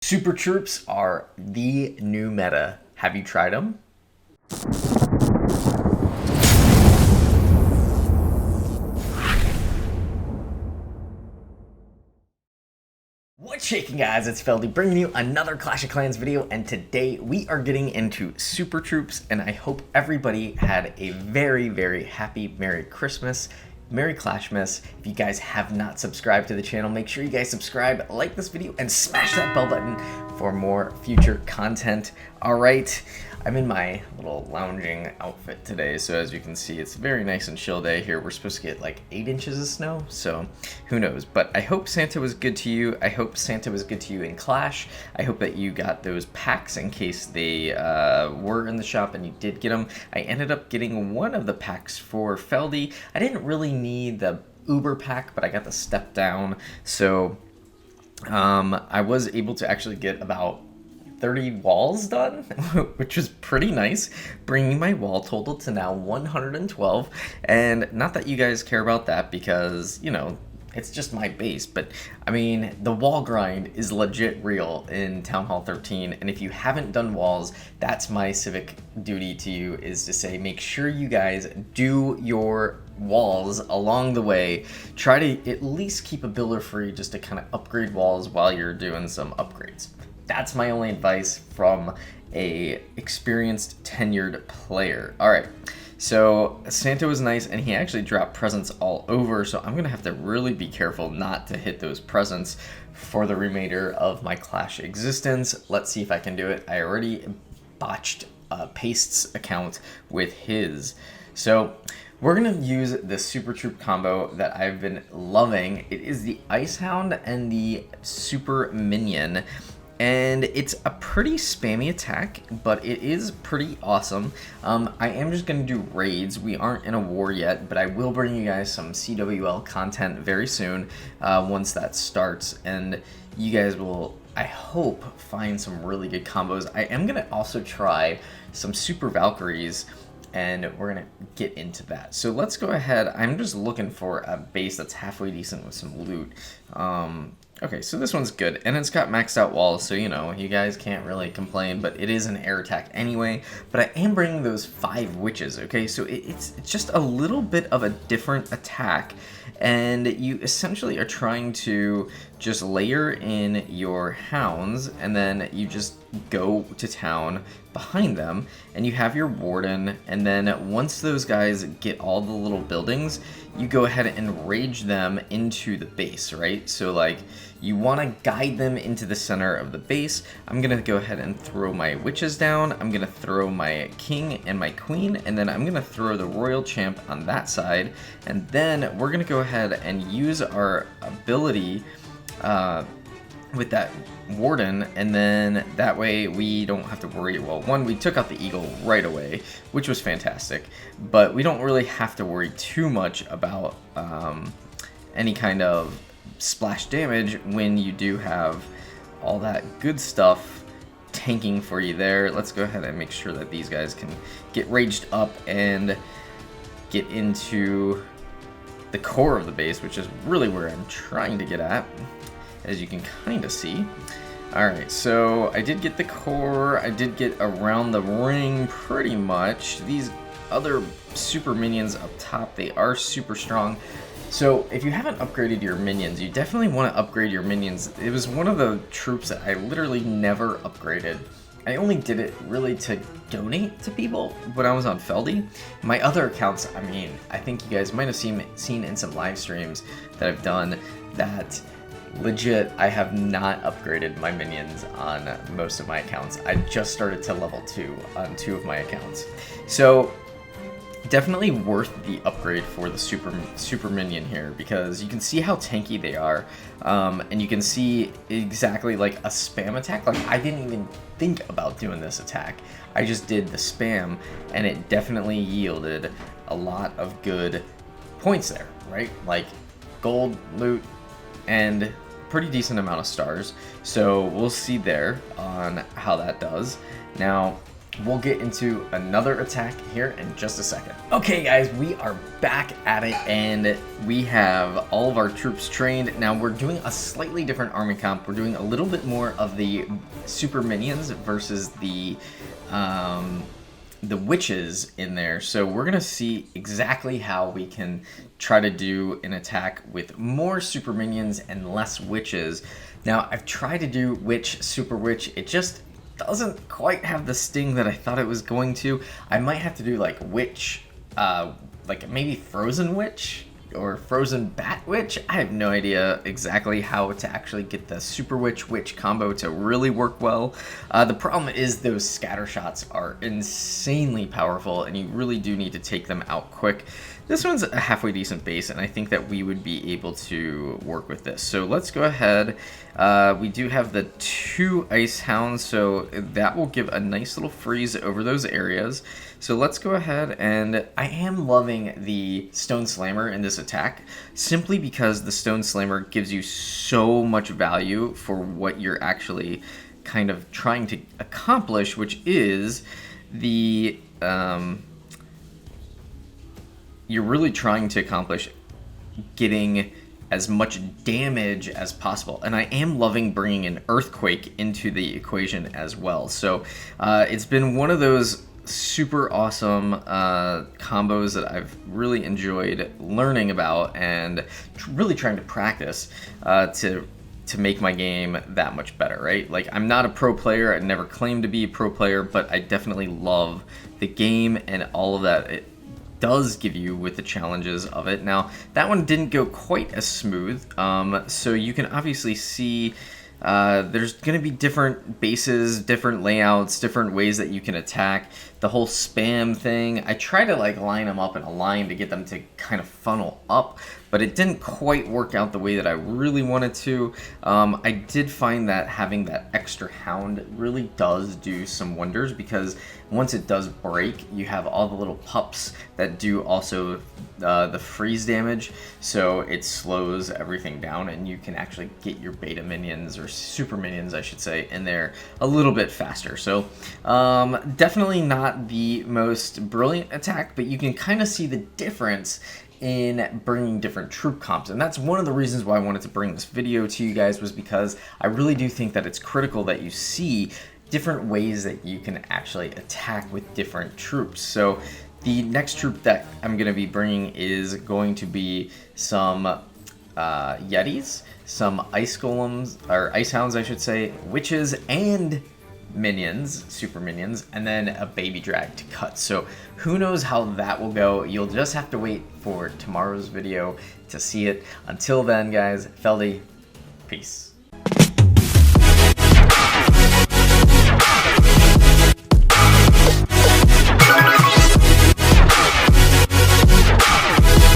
Super troops are the new meta. Have you tried them? What's shaking, guys? It's Feldy bringing you another Clash of Clans video, and today we are getting into Super Troops, and I hope everybody had a very happy Merry Christmas, Merry Clashmas. If you guys have not subscribed to the channel, make sure you guys subscribe, like this video, and smash that bell button for more future content. All right. I'm in my little lounging outfit today, so as you can see, it's a very nice and chill day here. We're supposed to get like 8 inches of snow, so who knows. But I hope Santa was good to you. I hope Santa was good to you in Clash. I hope that you got those packs in case they were in the shop and you did get them. I ended up getting one of the packs for Feldy. I didn't really need the Uber pack, but I got the step down, so I was able to actually get about 30 walls done, which was pretty nice, bringing my wall total to now 112. And not that you guys care about that because, you know, it's just my base, but I mean, the wall grind is legit real in Town Hall 13, and if you haven't done walls, that's my civic duty to you, is to say make sure you guys do your walls along the way. Try to at least keep a builder free just to kind of upgrade walls while you're doing some upgrades. That's my only advice from a experienced, tenured player. All right, so Santa was nice, and he actually dropped presents all over, so I'm gonna have to really be careful not to hit those presents for the remainder of my Clash existence. Let's see if I can do it. I already botched Paste's account with his. So we're gonna use the Super Troop combo that I've been loving. It is the Ice Hound and the Super Minion. And it's a pretty spammy attack, but it is pretty awesome. I am just going to do raids. We aren't in a war yet, but I will bring you guys some CWL content very soon once that starts. And you guys will, I hope, find some really good combos. I am going to also try some Super Valkyries, and we're going to get into that. So let's go ahead. I'm just looking for a base that's halfway decent with some loot. Okay, so this one's good, and it's got maxed out walls, so, you know, you guys can't really complain, but it is an air attack anyway. But I am bringing those 5 witches, okay? So it's just a little bit of a different attack, and you essentially are trying to just layer in your hounds, and then you just go to town behind them, and you have your warden, and then once those guys get all the little buildings, you go ahead and rage them into the base, right? So like, you want to guide them into the center of the base. I'm gonna go ahead and throw my witches down. I'm gonna throw my king and my queen, and then I'm gonna throw the royal champ on that side, and then we're gonna go ahead and use our ability with that warden, and then that way we don't have to worry. Well, one, we took out the eagle right away, which was fantastic, but we don't really have to worry too much about any kind of splash damage when you do have all that good stuff tanking for you there. Let's go ahead and make sure that these guys can get raged up and get into the core of the base, which is really where I'm trying to get at, as you can kind of see. Alright, so I did get the core, I did get around the ring pretty much. These other super minions up top, they are super strong. So if you haven't upgraded your minions, you definitely want to upgrade your minions. It was one of the troops that I literally never upgraded. I only did it really to donate to people when I was on Feldy. My other accounts, I mean, I think you guys might have seen in some live streams that I've done that legit, I have not upgraded my minions on most of my accounts. I just started to level 2 on 2 of my accounts. So definitely worth the upgrade for the super minion here, because you can see how tanky they are, and you can see exactly like a spam attack. Like, I didn't even think about doing this attack. I just did the spam, and it definitely yielded a lot of good points there, right? Like gold, loot, and pretty decent amount of stars. So we'll see there on how that does. Now, we'll get into another attack here in just a second. Okay guys, we are back at it and we have all of our troops trained. Now we're doing a slightly different army comp. We're doing a little bit more of the super minions versus the witches in there. So we're gonna see exactly how we can try to do an attack with more super minions and less witches. Now I've tried to do witch, super witch, it just doesn't quite have the sting that I thought it was going to. I might have to do like witch, like maybe frozen witch or frozen bat witch. I have no idea exactly how to actually get the super witch combo to really work well. The problem is those scatter shots are insanely powerful and you really do need to take them out quick. This one's a halfway decent base, and I think that we would be able to work with this. So let's go ahead. We do have the 2 ice hounds, so that will give a nice little freeze over those areas. So let's go ahead, and I am loving the stone slammer in this attack, simply because the stone slammer gives you so much value for what you're actually kind of trying to accomplish, which is the you're really trying to accomplish getting as much damage as possible. And I am loving bringing an earthquake into the equation as well. So it's been one of those super awesome combos that I've really enjoyed learning about and really trying to practice to make my game that much better, right? Like, I'm not a pro player, I never claimed to be a pro player, but I definitely love the game and all of that it does give you with the challenges of it. Now, that one didn't go quite as smooth, so you can obviously see there's going to be different bases, different layouts, different ways that you can attack. The whole spam thing, I try to like line them up in a line to get them to kind of funnel up, but it didn't quite work out the way that I really wanted to. I did find that having that extra hound really does do some wonders, because once it does break, you have all the little pups that do also the freeze damage, so it slows everything down and you can actually get your beta minions, or super minions I should say, in there a little bit faster. So definitely not the most brilliant attack, but you can kind of see the difference in bringing different troop comps, and that's one of the reasons why I wanted to bring this video to you guys, was because I really do think that it's critical that you see different ways that you can actually attack with different troops. So the next troop that I'm going to be bringing is going to be some yetis, some ice golems, or ice hounds I should say, witches, and minions, super minions, and then a baby drag to cut. So who knows how that will go. You'll just have to wait for tomorrow's video to see it. Until then guys, Feldy, peace.